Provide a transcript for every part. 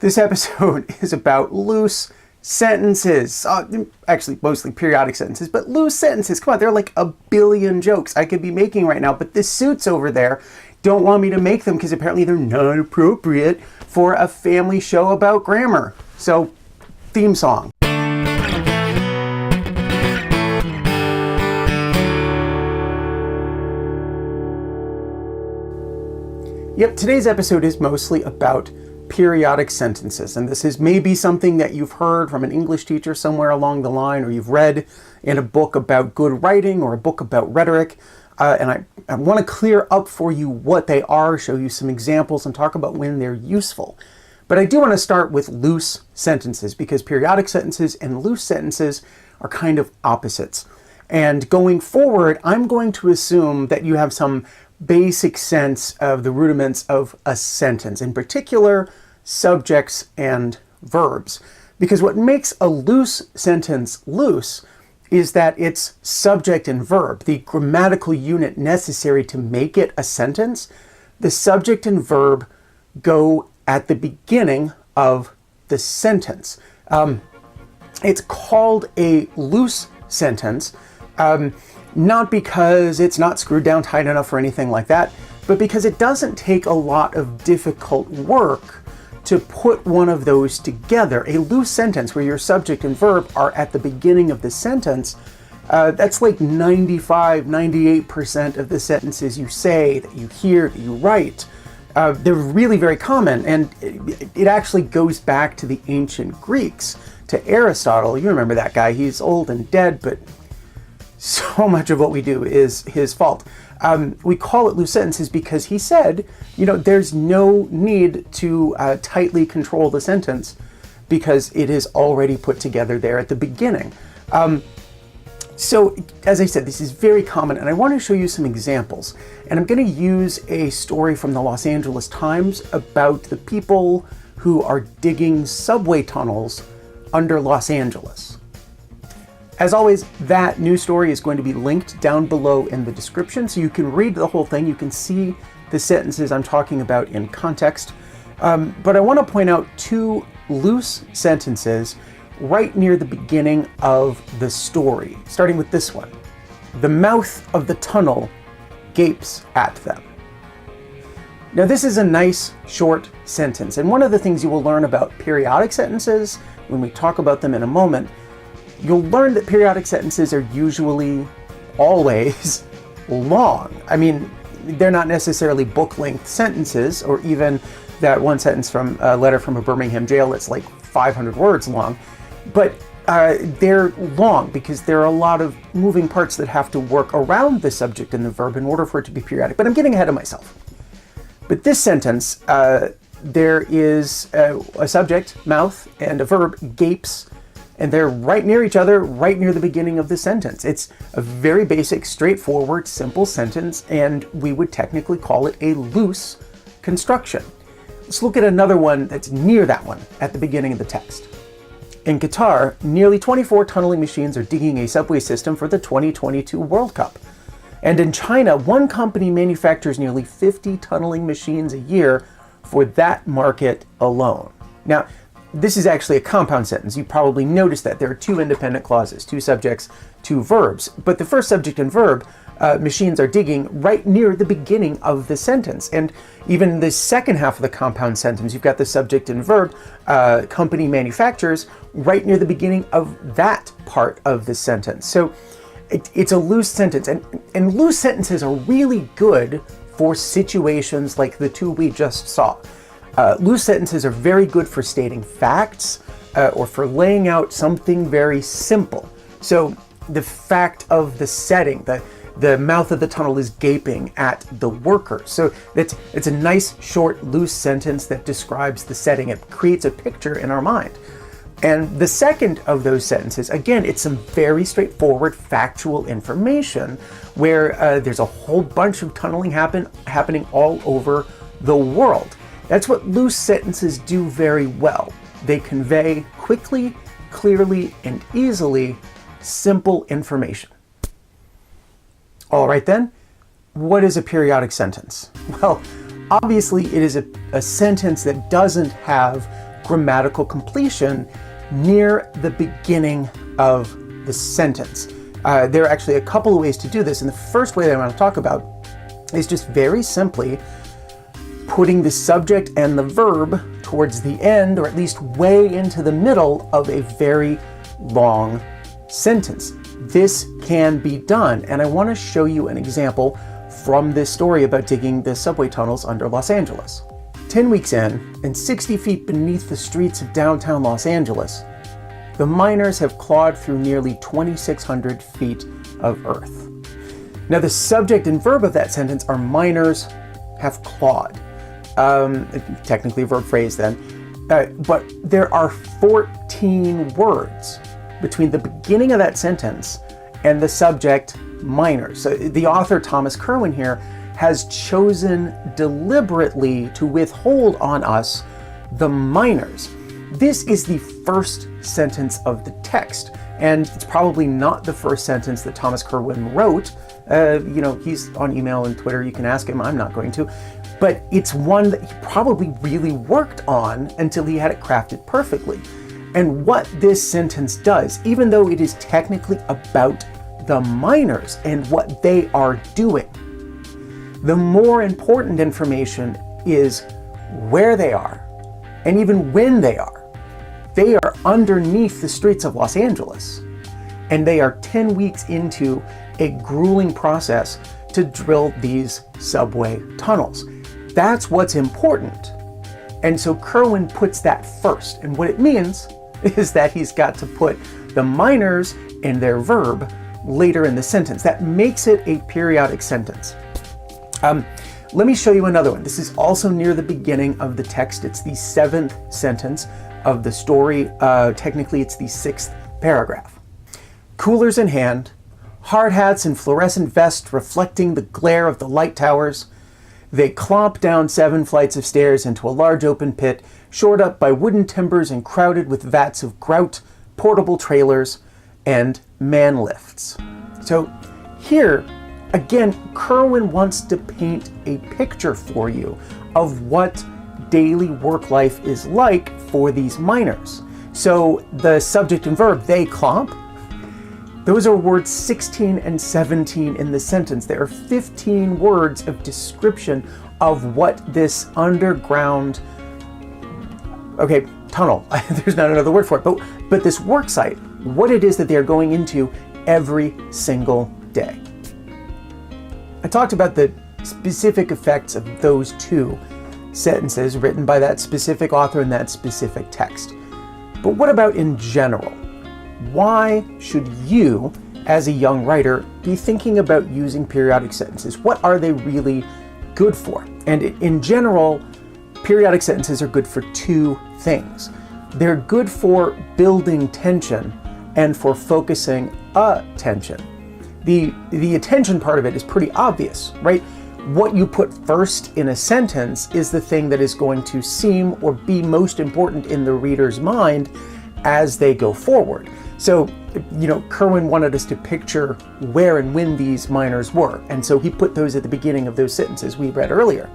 This episode is about loose sentences. Actually, mostly periodic sentences, but loose sentences. Come on, there are like a billion jokes I could be making right now, but the suits over there don't want me to make them because apparently they're not appropriate for a family show about grammar. So, theme song. Yep, today's episode is mostly about periodic sentences, and this is maybe something that you've heard from an English teacher somewhere along the line, or you've read in a book about good writing or a book about rhetoric, and I want to clear up for you what they are, show you some examples, and talk about when they're useful. But I do want to start with loose sentences, because periodic sentences and loose sentences are kind of opposites. And going forward, I'm going to assume that you have some basic sense of the rudiments of a sentence, in particular subjects and verbs. Because what makes a loose sentence loose is that it's subject and verb, the grammatical unit necessary to make it a sentence. The subject and verb go at the beginning of the sentence. It's called a loose sentence, not because it's not screwed down tight enough or anything like that, but because it doesn't take a lot of difficult work to put one of those together. A loose sentence where your subject and verb are at the beginning of the sentence, that's like 98% of the sentences you say, that you hear, that you write. They're really very common, and it actually goes back to the ancient Greeks, to Aristotle. You remember that guy, he's old and dead, but so much of what we do is his fault. We call it loose sentences because he said, there's no need to tightly control the sentence because it is already put together there at the beginning. So, as I said, this is very common, and I want to show you some examples. And I'm going to use a story from the Los Angeles Times about the people who are digging subway tunnels under Los Angeles. As always, that news story is going to be linked down below in the description, so you can read the whole thing. You can see the sentences I'm talking about in context. But I want to point out two loose sentences right near the beginning of the story, starting with this one. The mouth of the tunnel gapes at them. Now, this is a nice, short sentence, and one of the things you will learn about periodic sentences, when we talk about them in a moment, you'll learn that periodic sentences are usually always long. I mean, they're not necessarily book-length sentences, or even that one sentence from a letter from a Birmingham jail that's like 500 words long, but they're long because there are a lot of moving parts that have to work around the subject and the verb in order for it to be periodic. But I'm getting ahead of myself. But this sentence, there is a subject, mouth, and a verb, gapes, and they're right near each other, right near the beginning of the sentence. It's a very basic, straightforward, simple sentence, and we would technically call it a loose construction. Let's look at another one that's near that one at the beginning of the text. In Qatar, nearly 24 tunneling machines are digging a subway system for the 2022 World Cup. And in China, one company manufactures nearly 50 tunneling machines a year for that market alone. Now, this is actually a compound sentence. You probably noticed that there are two independent clauses, two subjects, two verbs. But the first subject and verb, machines are digging, right near the beginning of the sentence. And even the second half of the compound sentence, you've got the subject and verb, company manufactures, right near the beginning of that part of the sentence. So it's a loose sentence. And loose sentences are really good for situations like the two we just saw. Loose sentences are very good for stating facts or for laying out something very simple. So the fact of the setting, the mouth of the tunnel is gaping at the workers. So it's a nice, short, loose sentence that describes the setting. It creates a picture in our mind. And the second of those sentences, again, it's some very straightforward factual information where there's a whole bunch of tunneling happening all over the world. That's what loose sentences do very well. They convey quickly, clearly, and easily simple information. All right then, what is a periodic sentence? Well, obviously it is a sentence that doesn't have grammatical completion near the beginning of the sentence. There are actually a couple of ways to do this, and the first way that I want to talk about is just very simply putting the subject and the verb towards the end, or at least way into the middle of a very long sentence. This can be done, and I want to show you an example from this story about digging the subway tunnels under Los Angeles. 10 weeks in, and 60 feet beneath the streets of downtown Los Angeles, the miners have clawed through nearly 2,600 feet of earth. Now, the subject and verb of that sentence are miners have clawed. Technically a verb phrase then. But there are 14 words between the beginning of that sentence and the subject miners. So the author, Thomas Kerwin here, has chosen deliberately to withhold on us the miners. This is the first sentence of the text, and it's probably not the first sentence that Thomas Kerwin wrote. He's on email and Twitter, you can ask him, I'm not going to. But it's one that he probably really worked on until he had it crafted perfectly. And what this sentence does, even though it is technically about the miners and what they are doing, the more important information is where they are, and even when they are. They are underneath the streets of Los Angeles, and they are 10 weeks into a grueling process to drill these subway tunnels. That's what's important. And so Kerwin puts that first. And what it means is that he's got to put the miners and their verb later in the sentence. That makes it a periodic sentence. Let me show you another one. This is also near the beginning of the text. It's the 7th sentence of the story. Technically, it's the 6th paragraph. Coolers in hand, hard hats and fluorescent vests reflecting the glare of the light towers, they clomp down 7 flights of stairs into a large open pit, shored up by wooden timbers and crowded with vats of grout, portable trailers, and man lifts. So here, again, Kerwin wants to paint a picture for you of what daily work life is like for these miners. So the subject and verb, they clomp, those are words 16 and 17 in the sentence. There are 15 words of description of what this underground, tunnel, there's not another word for it, but this work site, what it is that they're going into every single day. I talked about the specific effects of those 2 sentences written by that specific author in that specific text. But what about in general? Why should you, as a young writer, be thinking about using periodic sentences? What are they really good for? And in general, periodic sentences are good for 2 things. They're good for building tension and for focusing attention. The attention part of it is pretty obvious, right? What you put first in a sentence is the thing that is going to seem or be most important in the reader's mind as they go forward. So, Kerwin wanted us to picture where and when these miners were, and so he put those at the beginning of those sentences we read earlier.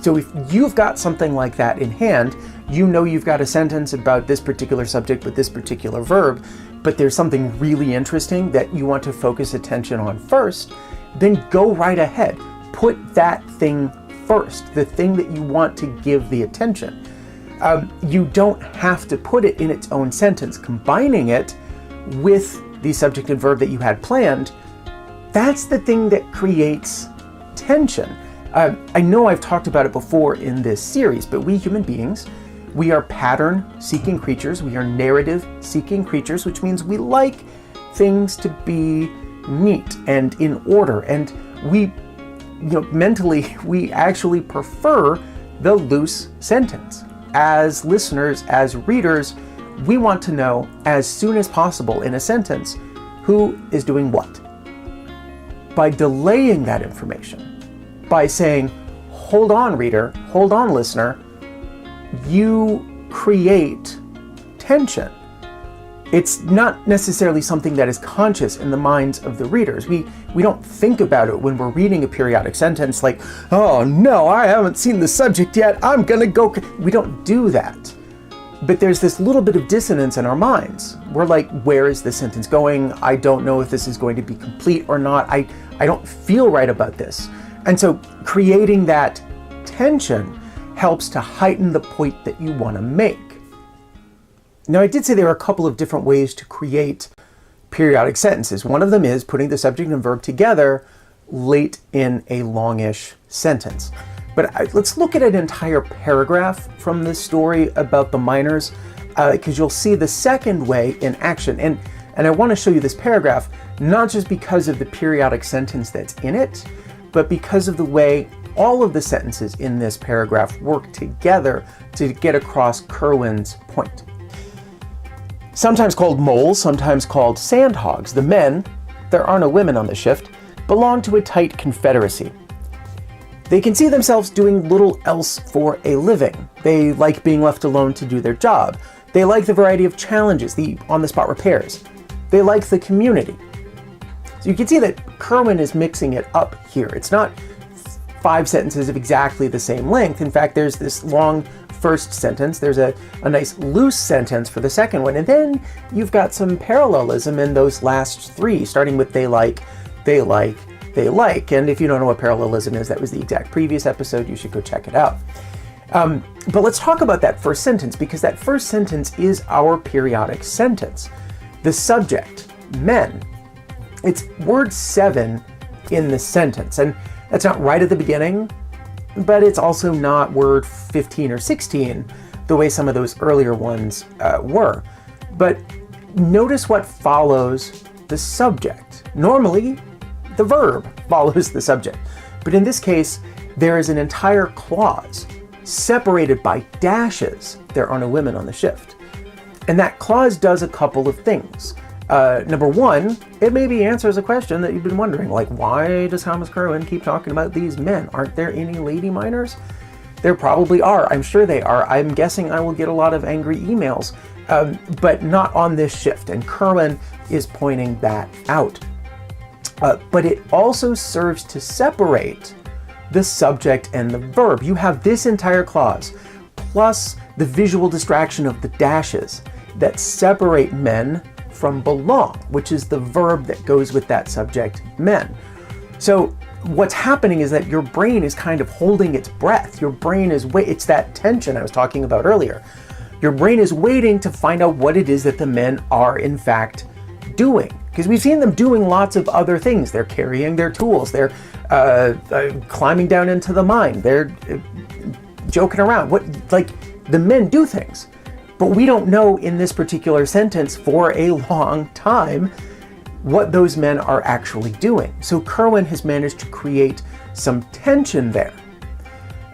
So if you've got something like that in hand, you've got a sentence about this particular subject with this particular verb, but there's something really interesting that you want to focus attention on first, then go right ahead. Put that thing first, the thing that you want to give the attention. You don't have to put it in its own sentence. Combining it with the subject and verb that you had planned, that's the thing that creates tension. I know I've talked about it before in this series, but we human beings, we are pattern-seeking creatures. We are narrative-seeking creatures, which means we like things to be neat and in order. And we, mentally, we actually prefer the loose sentence. As listeners, as readers, we want to know as soon as possible in a sentence who is doing what. By delaying that information, by saying, hold on, reader, hold on, listener, you create tension. It's not necessarily something that is conscious in the minds of the readers. We don't think about it when we're reading a periodic sentence like, oh no, I haven't seen the subject yet, I'm gonna go. We don't do that. But there's this little bit of dissonance in our minds. We're like, where is this sentence going? I don't know if this is going to be complete or not. I don't feel right about this. And so creating that tension helps to heighten the point that you want to make. Now, I did say there are a couple of different ways to create periodic sentences. One of them is putting the subject and verb together late in a longish sentence. But let's look at an entire paragraph from this story about the miners, because you'll see the second way in action. And I want to show you this paragraph, not just because of the periodic sentence that's in it, but because of the way all of the sentences in this paragraph work together to get across Kerwin's point. Sometimes called moles, sometimes called sandhogs, the men, there are no women on the shift, belong to a tight confederacy. They can see themselves doing little else for a living. They like being left alone to do their job. They like the variety of challenges, the on-the-spot repairs. They like the community. So you can see that Kerwin is mixing it up here. It's not 5 sentences of exactly the same length. In fact, there's this long first sentence, there's a nice loose sentence for the second one, and then you've got some parallelism in those last 3, starting with they like, they like, they like. And if you don't know what parallelism is, that was the exact previous episode. You should go check it out. But let's talk about that first sentence, because that first sentence is our periodic sentence. The subject, men, it's word 7 in the sentence. And that's not right at the beginning, but it's also not word 15 or 16, the way some of those earlier ones were. But notice what follows the subject. Normally, the verb follows the subject. But in this case, there is an entire clause separated by dashes. There are no women on the shift. And that clause does a couple of things. Number one, it maybe answers a question that you've been wondering, like, why does Thomas Kerwin keep talking about these men? Aren't there any lady miners? There probably are. I'm sure they are. I'm guessing I will get a lot of angry emails, but not on this shift. And Kerwin is pointing that out. But it also serves to separate the subject and the verb. You have this entire clause, plus the visual distraction of the dashes that separate men from belong, which is the verb that goes with that subject, men. So what's happening is that your brain is kind of holding its breath. Your brain is it's that tension I was talking about earlier. Your brain is waiting to find out what it is that the men are in fact doing. Because we've seen them doing lots of other things. They're carrying their tools. They're climbing down into the mine. They're joking around. The men do things. But we don't know in this particular sentence for a long time what those men are actually doing. So Kerwin has managed to create some tension there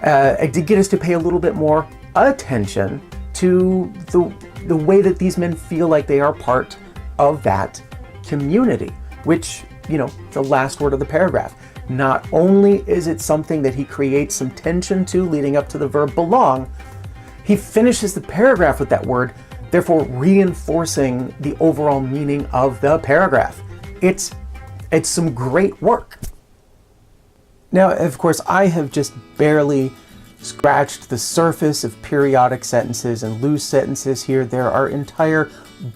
to get us to pay a little bit more attention to the way that these men feel like they are part of that community, which, the last word of the paragraph. Not only is it something that he creates some tension to leading up to the verb belong, he finishes the paragraph with that word, therefore reinforcing the overall meaning of the paragraph. It's some great work. Now, of course, I have just barely scratched the surface of periodic sentences and loose sentences here. There are entire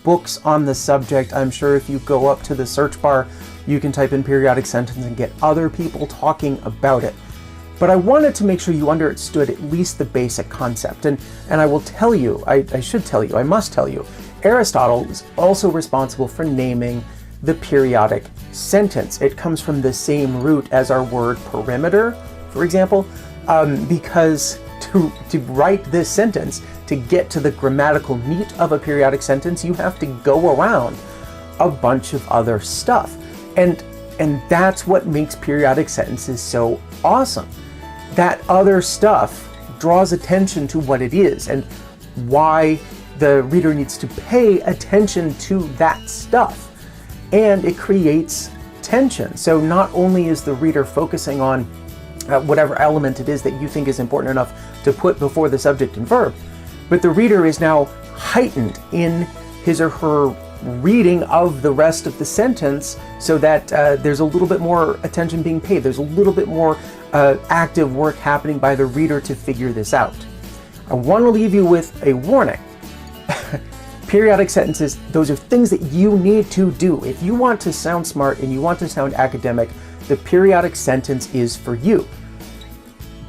books on the subject. I'm sure if you go up to the search bar, you can type in periodic sentence and get other people talking about it. But I wanted to make sure you understood at least the basic concept. And I will tell you, I must tell you, Aristotle is also responsible for naming the periodic sentence. It comes from the same root as our word perimeter, for example, because to write this sentence, to get to the grammatical meat of a periodic sentence, you have to go around a bunch of other stuff. And that's what makes periodic sentences so awesome. That other stuff draws attention to what it is and why the reader needs to pay attention to that stuff. And it creates tension. So not only is the reader focusing on whatever element it is that you think is important enough to put before the subject and verb, but the reader is now heightened in his or her reading of the rest of the sentence so that there's a little bit more attention being paid. There's a little bit more active work happening by the reader to figure this out. I want to leave you with a warning. Periodic sentences, those are things that you need to do. If you want to sound smart and you want to sound academic, the periodic sentence is for you.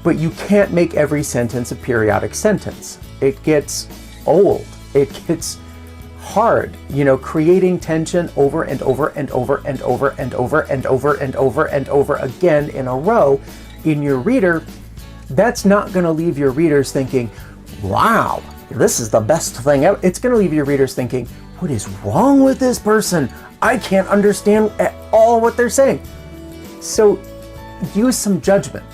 But you can't make every sentence a periodic sentence. It gets old. It gets hard, creating tension over and over and over and over and over and over and over and over again in a row in your reader. That's not going to leave your readers thinking, wow, this is the best thing ever. It's going to leave your readers thinking, what is wrong with this person? I can't understand at all what they're saying. So use some judgment.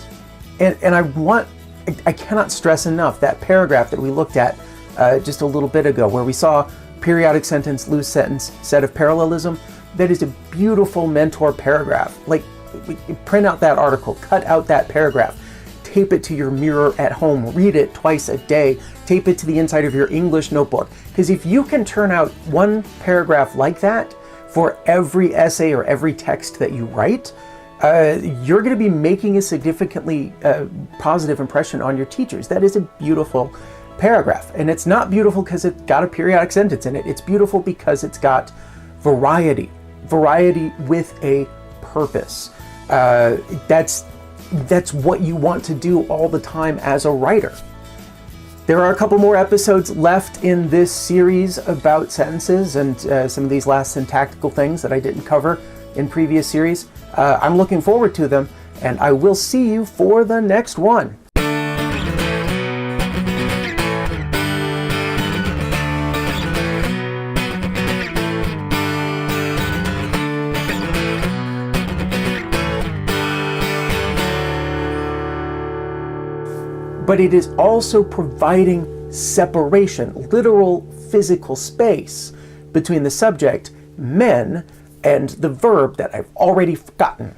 And I cannot stress enough that paragraph that we looked at just a little bit ago, where we saw periodic sentence, loose sentence, set of parallelism. That is a beautiful mentor paragraph. Like, print out that article, cut out that paragraph, tape it to your mirror at home, read it twice a day, tape it to the inside of your English notebook. Because if you can turn out one paragraph like that for every essay or every text that you write, you're going to be making a significantly positive impression on your teachers. That is a beautiful paragraph. And it's not beautiful because it's got a periodic sentence in it. It's beautiful because it's got variety with a purpose. That's what you want to do all the time as a writer. There are a couple more episodes left in this series about sentences and some of these last syntactical things that I didn't cover in previous series. I'm looking forward to them, and I will see you for the next one. But it is also providing separation, literal physical space between the subject, men, and the verb that I've already forgotten.